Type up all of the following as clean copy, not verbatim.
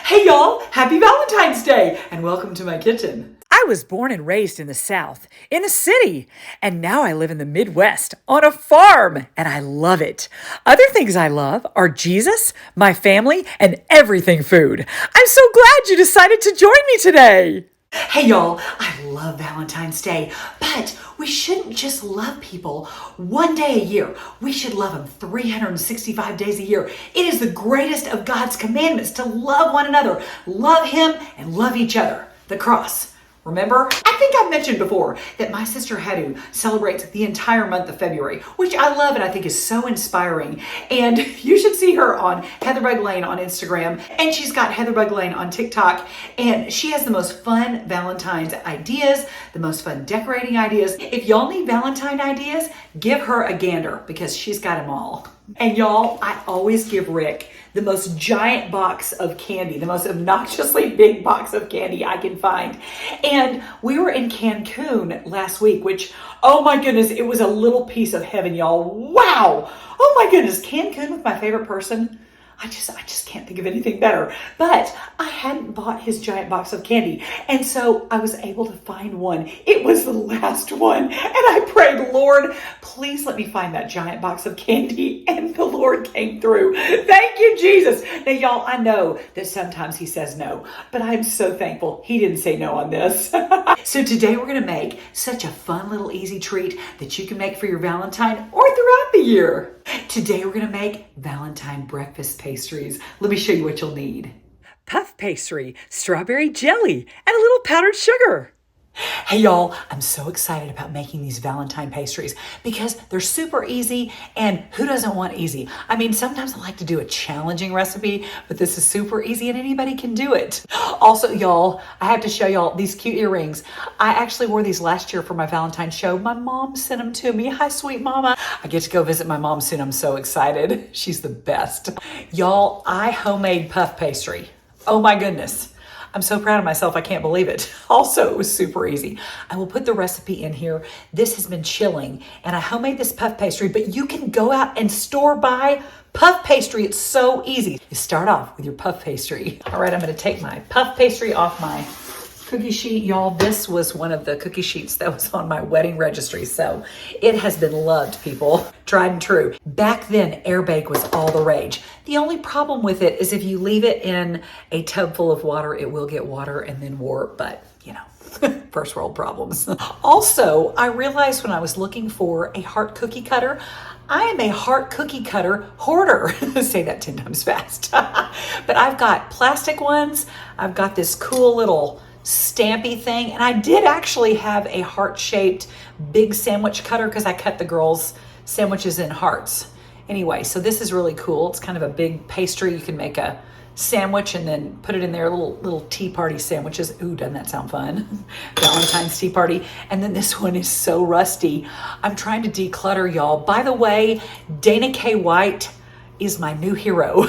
Hey y'all, happy Valentine's Day and welcome to my kitchen. I was born and raised in the South, in a city, and now I live in the Midwest on a farm, and I love it. Other things I love are Jesus, my family, and everything food. I'm so glad you decided to join me today. Hey y'all, I love Valentine's Day, but we shouldn't just love people one day a year. We should love them 365 days a year. It is the greatest of God's commandments to love one another, love Him, and love each other. The cross. Remember? I think I've mentioned before that my sister Hedu celebrates the entire month of February, which I love and I think is so inspiring. And you should see her on Heatherbug Lane on Instagram, and she's got Heatherbug Lane on TikTok, and she has the most fun Valentine's ideas, the most fun decorating ideas. If y'all need Valentine ideas, give her a gander because she's got them all. And y'all, I always give Rick the most giant box of candy, the most obnoxiously big box of candy I can find. And we were in Cancun last week, which, oh my goodness, it was a little piece of heaven, y'all. Wow. Oh my goodness, Cancun with my favorite person. I just can't think of anything better. But I hadn't bought his giant box of candy. And so I was able to find one. It was the last one. And I prayed, Lord, please let me find that giant box of candy. And the Lord came through. Thank you, Jesus. Now, y'all, I know that sometimes He says no, but I'm so thankful He didn't say no on this. So today we're going to make such a fun little easy treat that you can make for your Valentine or throughout the year. Today we're going to make Valentine breakfast pastries. Let me show you what you'll need. Puff pastry, strawberry jelly, and a little powdered sugar. Hey y'all, I'm so excited about making these Valentine pastries because they're super easy, and who doesn't want easy? I mean, sometimes I like to do a challenging recipe, but this is super easy and anybody can do it. Also, y'all, I have to show y'all these cute earrings. I actually wore these last year for my Valentine show. My mom sent them to me. Hi, sweet mama. I get to go visit my mom soon. I'm so excited. She's the best. Y'all, I homemade puff pastry. Oh my goodness. I'm so proud of myself, I can't believe it. Also, it was super easy. I will put the recipe in here. This has been chilling, and I homemade this puff pastry, but you can go out and store-buy puff pastry. It's so easy. You start off with your puff pastry. All right, I'm gonna take my puff pastry off my cookie sheet. Y'all, this was one of the cookie sheets that was on my wedding registry, so it has been loved, people. Tried and true. Back then, air bake was all the rage. The only problem with it is if you leave it in a tub full of water, it will get water and then warp, but you know, first world problems. Also, I realized when I was looking for a heart cookie cutter, I am a heart cookie cutter hoarder. Say that 10 times fast. But I've got plastic ones. I've got this cool little stampy thing, and I did actually have a heart-shaped big sandwich cutter because I cut the girls' sandwiches in hearts. Anyway, so this is really cool. It's kind of a big pastry. You can make a sandwich and then put it in there, little tea party sandwiches. Ooh, doesn't that sound fun? Valentine's tea party. And then this one is so rusty. I'm trying to declutter, y'all. By the way, Dana K. White is my new hero.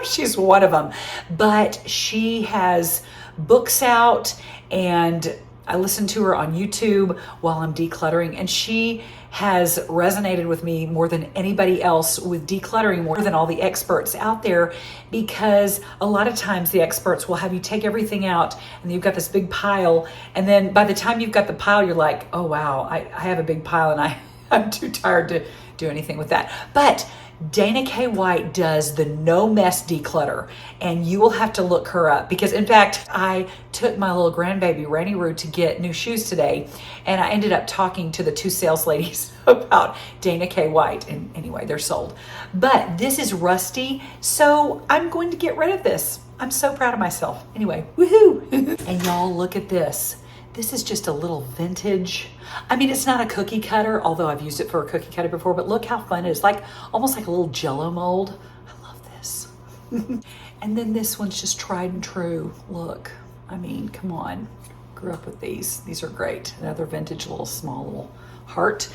She's one of them. But she has books out, and I listen to her on YouTube while I'm decluttering, and she has resonated with me more than anybody else with decluttering, more than all the experts out there, because a lot of times the experts will have you take everything out and you've got this big pile, and then by the time you've got the pile, you're like, oh wow, I have a big pile and I'm too tired to do anything with that. But Dana K. White does the no mess declutter, and you will have to look her up because, in fact, I took my little grandbaby Rainy Roo to get new shoes today, and I ended up talking to the two sales ladies about Dana K. White, and anyway, they're sold. But this is rusty, so I'm going to get rid of this. I'm so proud of myself. Anyway, woohoo! And y'all, look at this. This is just a little vintage. I mean, it's not a cookie cutter, although I've used it for a cookie cutter before, but look how fun it is. Like almost like a little Jell-O mold. I love this. And then this one's just tried and true. Look, I mean, come on. Grew up with these. These are great. Another vintage little small little heart.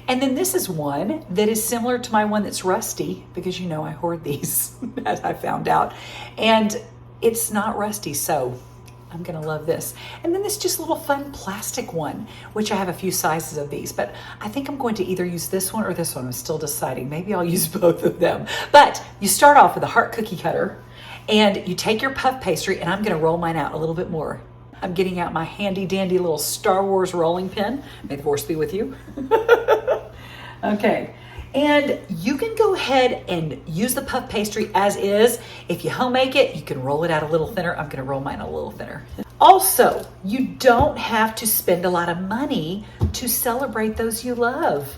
And then this is one that is similar to my one that's rusty because you know I hoard these, as I found out. And it's not rusty, so I'm gonna love this. And then this just little fun plastic one, which I have a few sizes of these, but I think I'm going to either use this one or this one. I'm still deciding. Maybe I'll use both of them. But you start off with a heart cookie cutter, And you take your puff pastry, and I'm gonna roll mine out a little bit more. I'm getting out my handy dandy little Star Wars rolling pin. May the force be with you. Okay, and you can go ahead and use the puff pastry as is. If you home make it, you can roll it out a little thinner. I'm gonna roll mine a little thinner. Also, you don't have to spend a lot of money to celebrate those you love.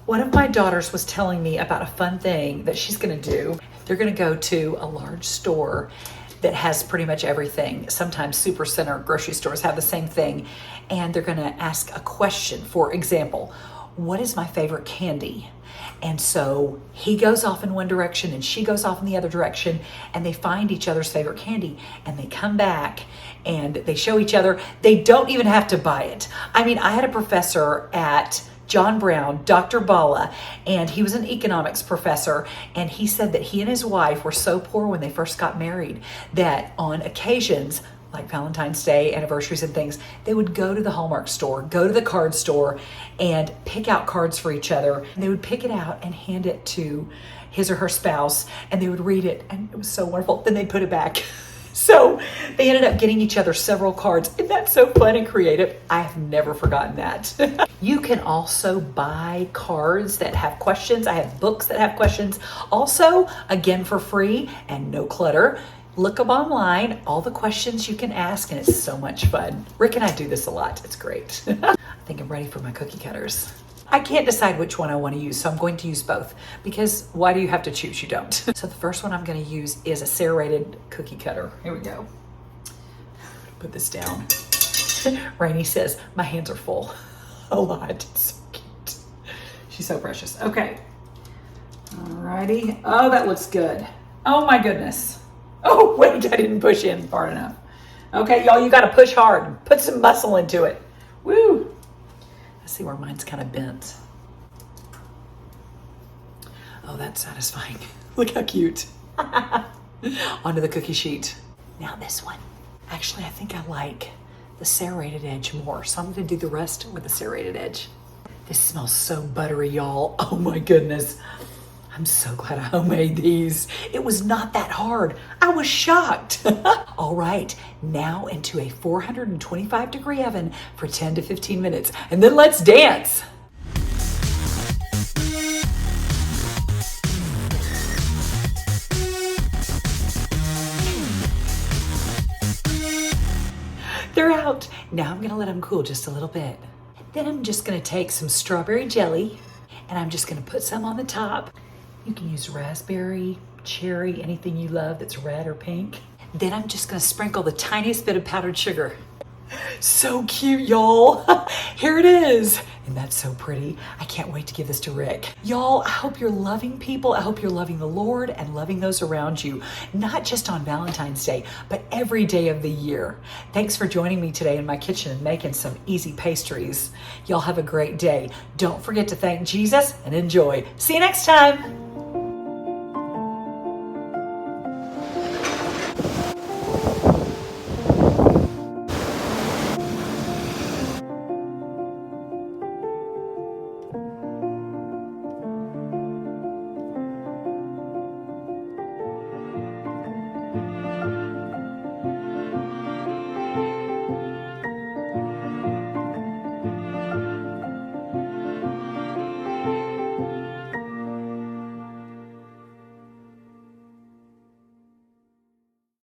One of my daughters was telling me about a fun thing that she's gonna do. They're gonna go to a large store that has pretty much everything. Sometimes supercenter grocery stores have the same thing. And they're gonna ask a question. For example, what is my favorite candy? And so he goes off in one direction and she goes off in the other direction, and they find each other's favorite candy, and they come back and they show each other. They don't even have to buy it. I mean, I had a professor at John Brown, Dr. Bala, and he was an economics professor, and he said that he and his wife were so poor when they first got married that on occasions like Valentine's Day, anniversaries and things, they would go to the Hallmark store, go to the card store, and pick out cards for each other. And they would pick it out and hand it to his or her spouse, and they would read it, and it was so wonderful. Then they'd put it back. So they ended up getting each other several cards. Isn't that so fun and creative? I have never forgotten that. You can also buy cards that have questions. I have books that have questions. Also, again, for free and no clutter, look them online, all the questions you can ask, and it's so much fun. Rick and I do this a lot. It's great. I think I'm ready for my cookie cutters. I can't decide which one I want to use, so I'm going to use both, because why do you have to choose? You don't. So the first one I'm going to use is a serrated cookie cutter. Here we go. Put this down. Rainey says, my hands are full. A lot. It's so cute. She's so precious. Okay. Alrighty. Oh, that looks good. Oh my goodness. Oh, wait, I didn't push in far enough. Okay, y'all, you got to push hard. Put some muscle into it. Woo. I see where mine's kind of bent. Oh, that's satisfying. Look how cute. Onto the cookie sheet. Now this one. Actually, I think I like the serrated edge more, so I'm going to do the rest with the serrated edge. This smells so buttery, y'all. Oh my goodness. I'm so glad I homemade these. It was not that hard. I was shocked. All right, now into a 425-degree oven for 10 to 15 minutes, and then let's dance. They're out. Now I'm gonna let them cool just a little bit. Then I'm just gonna take some strawberry jelly, and I'm just gonna put some on the top. You can use raspberry, cherry, anything you love that's red or pink. Then I'm just gonna sprinkle the tiniest bit of powdered sugar. So cute, y'all. Here it is. And that's so pretty. I can't wait to give this to Rick. Y'all, I hope you're loving people. I hope you're loving the Lord and loving those around you, not just on Valentine's Day, but every day of the year. Thanks for joining me today in my kitchen and making some easy pastries. Y'all have a great day. Don't forget to thank Jesus and enjoy. See you next time.